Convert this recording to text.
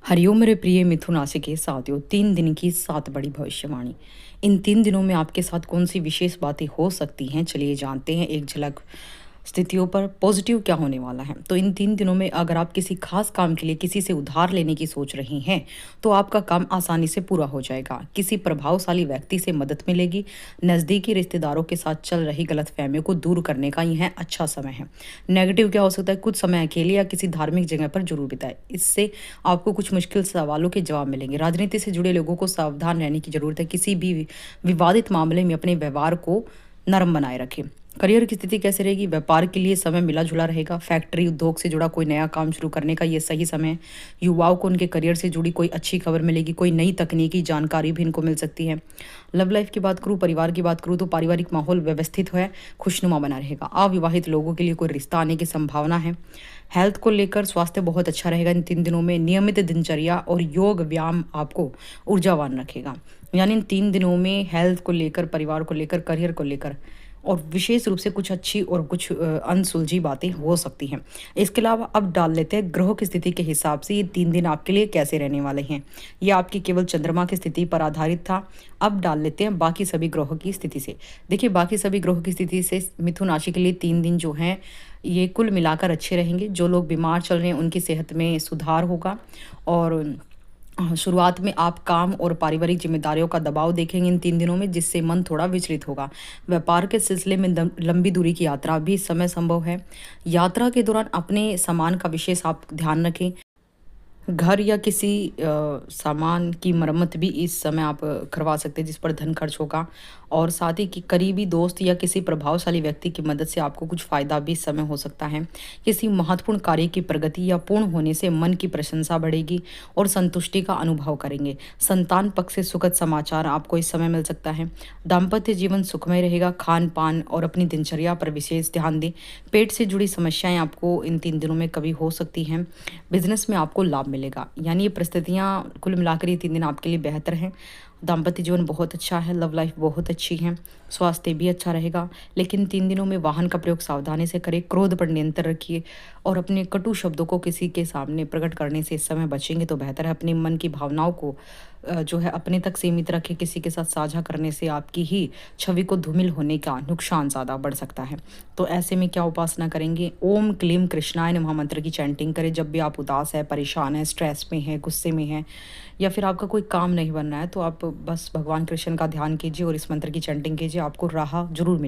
हरिओम मेरे प्रिय मिथुन राशि के साथियों, 3 दिन की 7 बड़ी भविष्यवाणी। इन 3 दिनों में आपके साथ कौन-सी विशेष बातें हो सकती हैं, चलिए जानते हैं एक झलक। स्थितियों पर पॉजिटिव क्या होने वाला है? तो इन 3 दिनों में अगर आप किसी खास काम के लिए किसी से उधार लेने की सोच रही हैं, तो आपका काम आसानी से पूरा हो जाएगा। किसी प्रभावशाली व्यक्ति से मदद मिलेगी। नज़दीकी रिश्तेदारों के साथ चल रही गलतफ़हमियों को दूर करने का यह अच्छा समय है। नेगेटिव क्या हो सकता है? कुछ समय अकेले या किसी धार्मिक जगह पर ज़रूर बिताएँ। इससे आपको कुछ मुश्किल सवालों के जवाब मिलेंगे। राजनीति से जुड़े लोगों को सावधान रहने की ज़रूरत है। किसी भी विवादित मामले में अपने व्यवहार को नरम बनाए रखें। करियर की स्थिति कैसे रहेगी? व्यापार के लिए समय मिला-जुला रहेगा। फैक्ट्री, उद्योग से जुड़ा कोई नया काम शुरू करने का ये सही समय है। युवाओं को उनके करियर से जुड़ी कोई अच्छी खबर मिलेगी, कोई नई तकनीकी जानकारी भी इनको मिल सकती है। लव लाइफ की बात करूँ, परिवार की बात करूँ तो पारिवारिक माहौल व्यवस्थित है, खुशनुमा बना रहेगा। अविवाहित लोगों के लिए कोई रिश्ता आने की संभावना है। हेल्थ को लेकर स्वास्थ्य बहुत अच्छा रहेगा इन 3 दिनों में। नियमित दिनचर्या और योग व्यायाम आपको ऊर्जावान रखेगा। यानी इन 3 दिनों में हेल्थ को लेकर, परिवार को लेकर, करियर को लेकर और विशेष रूप से कुछ अच्छी और कुछ अनसुलझी बातें हो सकती हैं। इसके अलावा अब डाल लेते हैं ग्रहों की स्थिति के हिसाब से ये 3 दिन आपके लिए कैसे रहने वाले हैं। ये आपकी केवल चंद्रमा की स्थिति पर आधारित था। अब डाल लेते हैं बाकी सभी ग्रहों की स्थिति से। देखिए, बाकी सभी ग्रहों की स्थिति से मिथुन राशि के लिए 3 दिन जो हैं, ये कुल मिलाकर अच्छे रहेंगे। जो लोग बीमार चल रहे हैं, उनकी सेहत में सुधार होगा और शुरुआत में आप काम और पारिवारिक ज़िम्मेदारियों का दबाव देखेंगे इन 3 दिनों में, जिससे मन थोड़ा विचलित होगा। व्यापार के सिलसिले में लंबी दूरी की यात्रा भी इस समय संभव है। यात्रा के दौरान अपने सामान का विशेष आप ध्यान रखें। घर या किसी सामान की मरम्मत भी इस समय आप करवा सकते हैं, जिस पर धन खर्च होगा। और साथ ही कि करीबी दोस्त या किसी प्रभावशाली व्यक्ति की मदद से आपको कुछ फ़ायदा भी इस समय हो सकता है। किसी महत्वपूर्ण कार्य की प्रगति या पूर्ण होने से मन की प्रशंसा बढ़ेगी और संतुष्टि का अनुभव करेंगे। संतान पक्ष से सुखद समाचार आपको इस समय मिल सकता है। दाम्पत्य जीवन सुखमय रहेगा। खान-पान और अपनी दिनचर्या पर विशेष ध्यान दें। पेट से जुड़ी समस्याएँ आपको इन 3 दिनों में कभी हो सकती हैं। बिज़नेस में आपको लाभ मिलेगा। यानी ये परिस्थितियाँ कुल मिलाकर ये 3 दिन आपके लिए बेहतर हैं। दाम्पत्य जीवन बहुत अच्छा है, लव लाइफ बहुत अच्छी है, स्वास्थ्य भी अच्छा रहेगा। लेकिन 3 दिनों में वाहन का प्रयोग सावधानी से करें, क्रोध पर नियंत्रण रखिए और अपने कटु शब्दों को किसी के सामने प्रकट करने से इस समय बचेंगे तो बेहतर है। अपने मन की भावनाओं को जो है अपने तक सीमित रखें। किसी के साथ साझा करने से आपकी ही छवि को धूमिल होने का नुकसान ज़्यादा बढ़ सकता है। तो ऐसे में क्या उपासना करेंगे? ओम क्लीम कृष्णाय नमः मंत्र की चैंटिंग करें जब भी आप उदास है, परेशान है, स्ट्रेस में है, गुस्से में है या फिर आपका कोई काम नहीं बन रहा है, तो आप बस भगवान कृष्ण का ध्यान कीजिए और इस मंत्र की चैंटिंग कीजिए, आपको राह ज़रूर मिलेगी।